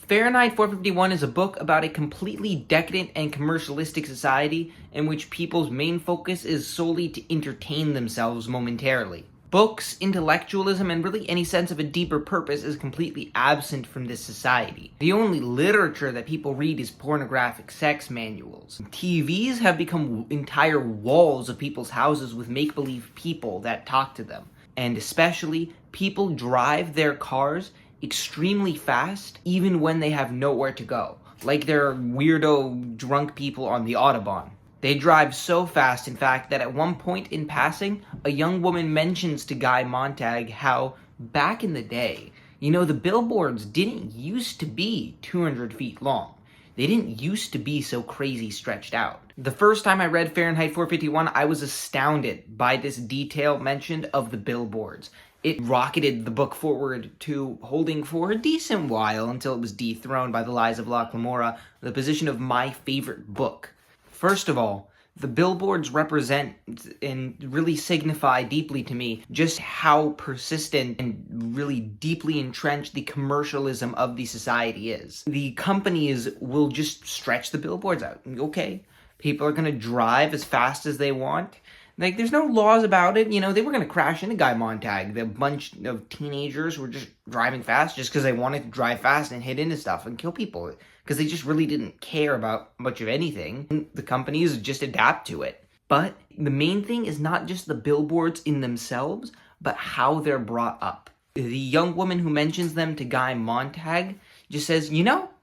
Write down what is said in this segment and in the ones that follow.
Fahrenheit 451 is a book about a completely decadent and commercialistic society in which people's main focus is solely to entertain themselves momentarily. Books, intellectualism, and really any sense of a deeper purpose is completely absent from this society. The only literature that people read is pornographic sex manuals. TVs have become entire walls of people's houses with make-believe people that talk to them. And especially, people drive their cars extremely fast even when they have nowhere to go. Like they're weirdo drunk people on the Autobahn. They drive so fast, in fact, that at one point in passing, a young woman mentions to Guy Montag how back in the day, the billboards didn't used to be 200 feet long. They didn't used to be so crazy stretched out. The first time I read Fahrenheit 451, I was astounded by this detail mentioned of the billboards. It rocketed the book forward to holding for a decent while until it was dethroned by The Lies of Locke Lamora, the position of my favorite book. First of all, the billboards represent and really signify deeply to me just how persistent and really deeply entrenched the commercialism of the society is. The companies will just stretch the billboards out. Okay, people are going to drive as fast as they want. Like, there's no laws about it. They were going to crash into Guy Montag. The bunch of teenagers were just driving fast just because they wanted to drive fast and hit into stuff and kill people. Because they just really didn't care about much of anything. The companies just adapt to it. But the main thing is not just the billboards in themselves, but how they're brought up. The young woman who mentions them to Guy Montag just says,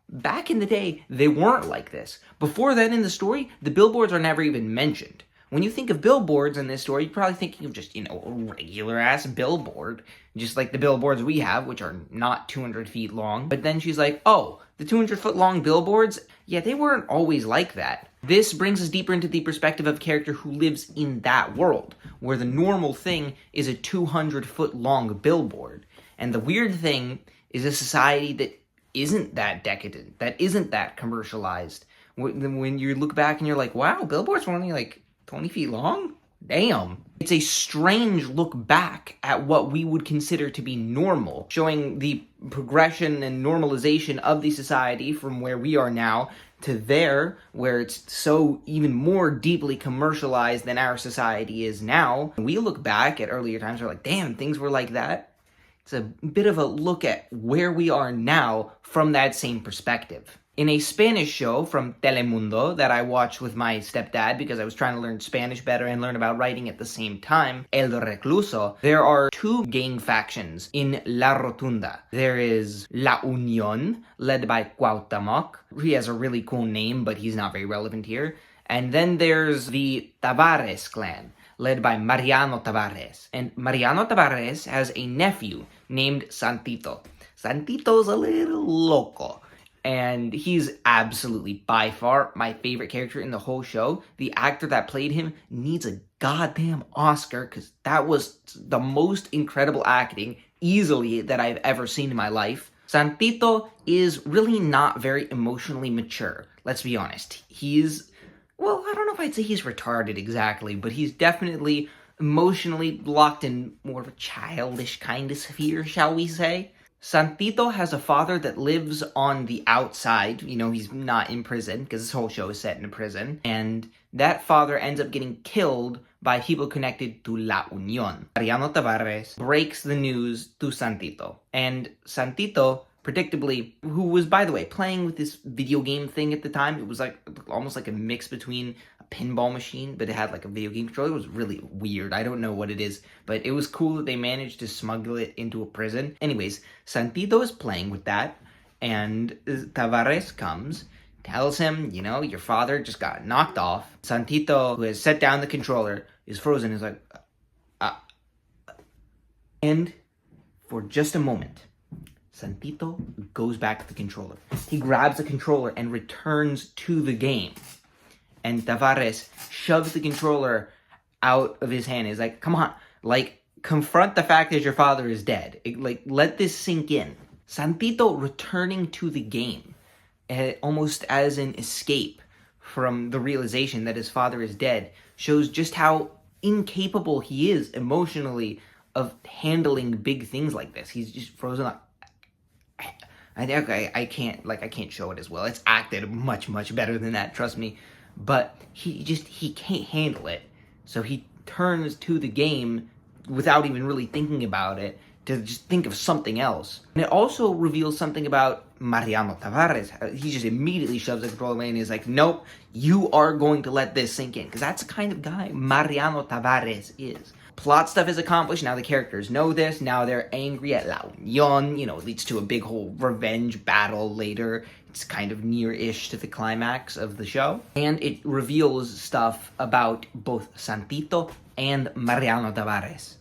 back in the day, they weren't like this. Before then in the story, the billboards are never even mentioned. When you think of billboards in this story, you're probably thinking of just, a regular-ass billboard. Just like the billboards we have, which are not 200 feet long. But then she's like, oh, the 200-foot-long billboards? Yeah, they weren't always like that. This brings us deeper into the perspective of a character who lives in that world, where the normal thing is a 200-foot-long billboard. And the weird thing is a society that isn't that decadent, that isn't that commercialized. When you look back and you're like, wow, billboards were only like 20 feet long? Damn. It's a strange look back at what we would consider to be normal, showing the progression and normalization of the society from where we are now to there, where it's so even more deeply commercialized than our society is now. When we look back at earlier times, we're like, damn, things were like that. It's a bit of a look at where we are now from that same perspective. In a Spanish show from Telemundo that I watched with my stepdad because I was trying to learn Spanish better and learn about writing at the same time, El Recluso, there are two gang factions in La Rotunda. There is La Unión, led by Cuauhtémoc. He has a really cool name, but he's not very relevant here. And then there's the Tavares clan, led by Mariano Tavares. And Mariano Tavares has a nephew named Santito. Santito's a little loco. And he's absolutely, by far, my favorite character in the whole show. The actor that played him needs a goddamn Oscar, because that was the most incredible acting, easily, that I've ever seen in my life. Santito is really not very emotionally mature, let's be honest. Well, I don't know if I'd say he's retarded exactly, but he's definitely emotionally locked in more of a childish kind of sphere, shall we say. Santito has a father that lives on the outside. He's not in prison, because this whole show is set in a prison. And that father ends up getting killed by people connected to La Unión. Mariano Tavares breaks the news to Santito. And Santito, predictably, who was, by the way, playing with this video game thing at the time, it was like almost like a mix between a pinball machine, but it had like a video game controller. It was really weird. I don't know what it is, but it was cool that they managed to smuggle it into a prison. Anyways, Santito is playing with that, and Tavares comes, tells him, your father just got knocked off. Santito, who has set down the controller, is frozen. Is like, And for just a moment, Santito goes back to the controller. He grabs the controller and returns to the game. And Tavares shoves the controller out of his hand. He's like, come on, confront the fact that your father is dead. Let this sink in. Santito returning to the game, almost as an escape from the realization that his father is dead, shows just how incapable he is emotionally of handling big things like this. He's just frozen up. I can't show it as well. It's acted much better than that, trust me. But he can't handle it. So he turns to the game without even really thinking about it to just think of something else. And it also reveals something about Mariano Tavares. He just immediately shoves the controller away and is like, nope, you are going to let this sink in. Because that's the kind of guy Mariano Tavares is. Plot stuff is accomplished, now the characters know this, now they're angry at La Union, it leads to a big whole revenge battle later. It's kind of near-ish to the climax of the show. And it reveals stuff about both Santito and Mariano Tavares.